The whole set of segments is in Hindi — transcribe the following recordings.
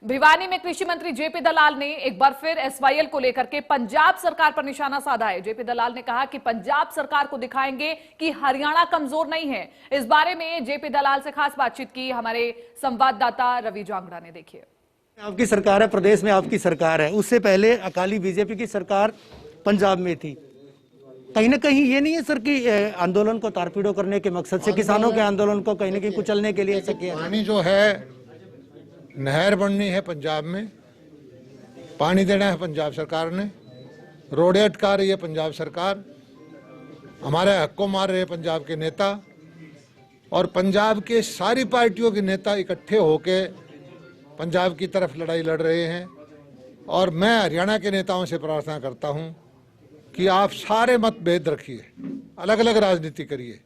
भिवानी में कृषि मंत्री जेपी दलाल ने एक बार फिर एसवाईएल को लेकर के पंजाब सरकार पर निशाना साधा है। जेपी दलाल ने कहा कि पंजाब सरकार को दिखाएंगे कि हरियाणा कमजोर नहीं है। इस बारे में जेपी दलाल से खास बातचीत की हमारे संवाददाता रवि जांगड़ा ने। देखिए, आपकी सरकार है, प्रदेश में आपकी सरकार है, उससे पहले अकाली बीजेपी की सरकार पंजाब में थी। कहीं ना कहीं ये नहीं है सर कि आंदोलन को तारपीड़ो करने के मकसद से किसानों के आंदोलन को कहीं ना कहीं कुचलने के लिए ऐसा किया? पानी जो है, नहर बननी है पंजाब में, पानी देना है पंजाब सरकार ने, रोडें अटका रही है पंजाब सरकार, हमारे हक को मार रहे हैं पंजाब के नेता, और पंजाब के सारी पार्टियों के नेता इकट्ठे होके पंजाब की तरफ लड़ाई लड़ रहे हैं। और मैं हरियाणा के नेताओं से प्रार्थना करता हूं कि आप सारे मतभेद रखिए, अलग अलग राजनीति करिए,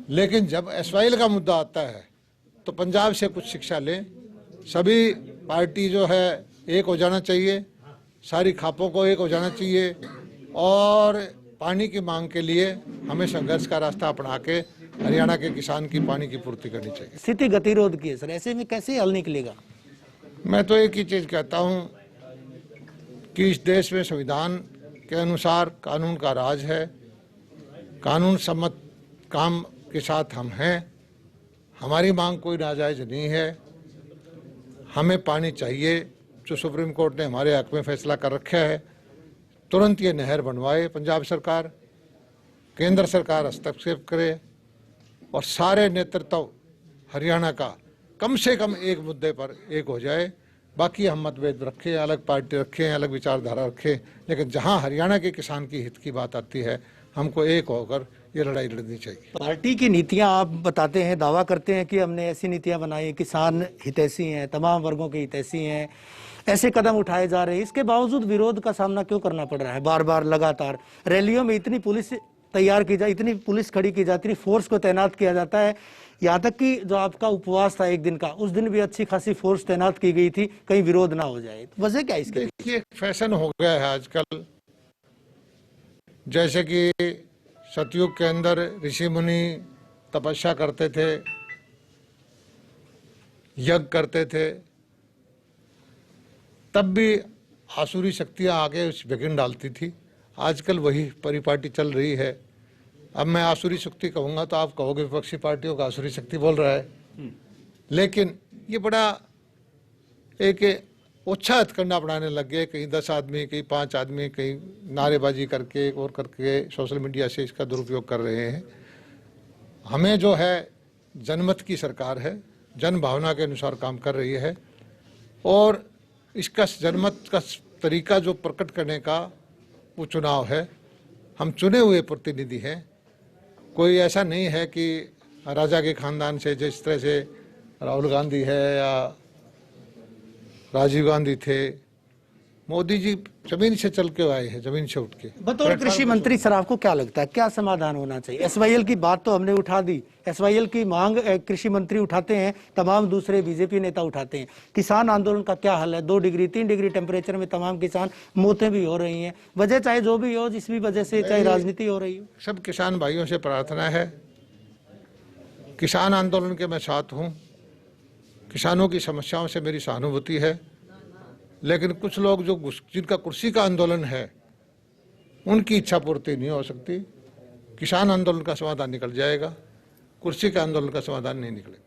लेकिन जब एसवाईएल का मुद्दा आता है तो पंजाब से कुछ शिक्षा लें। सभी पार्टी जो है एक हो जाना चाहिए, सारी खापों को एक हो जाना चाहिए, और पानी की मांग के लिए हमें संघर्ष का रास्ता अपना के हरियाणा के किसान की पानी की पूर्ति करनी चाहिए। स्थिति गतिरोध की है सर, ऐसे में कैसे हल निकलेगा? मैं तो एक ही चीज कहता हूं कि इस देश में संविधान के अनुसार कानून का राज है, कानून सम्मत काम के साथ हम हैं, हमारी मांग कोई नाजायज नहीं है, हमें पानी चाहिए। जो सुप्रीम कोर्ट ने हमारे हक में फैसला कर रखा है, तुरंत ये नहर बनवाए पंजाब सरकार, केंद्र सरकार हस्तक्षेप करे, और सारे नेतृत्व हरियाणा का कम से कम एक मुद्दे पर एक हो जाए। बाकी हम मतभेद रखें, अलग पार्टी रखें, अलग विचारधारा रखें, लेकिन जहां हरियाणा के किसान की हित की बात आती है, हमको एक होकर ये लड़ाई लड़नी चाहिए। पार्टी की नीतियां आप बताते हैं, दावा करते हैं कि हमने ऐसी नीतियां बनाई, किसान हितैषी हैं, तमाम वर्गों के हितैषी हैं, ऐसे कदम उठाए जा रहे हैं, इसके बावजूद विरोध का सामना क्यों करना पड़ रहा है बार बार लगातार? रैलियों में इतनी पुलिस तैयार की जाए, इतनी पुलिस खड़ी की जाती है, फोर्स को तैनात किया जाता है, यहाँ तक कि जो आपका उपवास था एक दिन का, उस दिन भी अच्छी खासी फोर्स तैनात की गई थी, कहीं विरोध ना हो जाए। तो वजह क्या इसके? देखिए, फैशन हो गया है आजकल, जैसे कि सतयुग के अंदर ऋषि मुनि तपस्या करते थे, यज्ञ करते थे, तब भी आसुरी शक्तियां आगे उस विघ्न डालती थी। आजकल वही परिपाटी चल रही है। अब मैं आसुरी शक्ति कहूंगा तो आप कहोगे विपक्षी पार्टियों का आसुरी शक्ति बोल रहा है, लेकिन ये बड़ा एक ओछा हथकंडा बनाने लग गए। कहीं 10 आदमी, कहीं 5 आदमी, कहीं नारेबाजी करके और करके सोशल मीडिया से इसका दुरुपयोग कर रहे हैं। हमें जो है जनमत की सरकार है, जन भावना के अनुसार काम कर रही है, और इसका जनमत का तरीका जो प्रकट करने का वो चुनाव है। हम चुने हुए प्रतिनिधि हैं, कोई ऐसा नहीं है कि राजा के खानदान से, जिस तरह से राहुल गांधी है या राजीव गांधी थे, मोदी जी जमीन से चल के आए हैं, जमीन से उठ के। बतौर कृषि मंत्री सर, आपको क्या लगता है क्या समाधान होना चाहिए? एसवाईएल की बात तो हमने उठा दी, एसवाईएल की मांग कृषि मंत्री उठाते हैं, तमाम दूसरे बीजेपी नेता उठाते हैं। किसान आंदोलन का क्या हल है? 2 डिग्री 3 डिग्री टेम्परेचर में तमाम किसान मौतें भी हो रही हैं, वजह चाहे जो भी हो, जिस भी वजह से, चाहे राजनीति हो रही हो। सब किसान भाइयों से प्रार्थना है, किसान आंदोलन के मैं साथ हूँ, किसानों की समस्याओं से मेरी सहानुभूति है, लेकिन कुछ लोग जो जिनका कुर्सी का आंदोलन है, उनकी इच्छा पूर्ति नहीं हो सकती। किसान आंदोलन का समाधान निकल जाएगा, कुर्सी के आंदोलन का समाधान नहीं निकलेगा।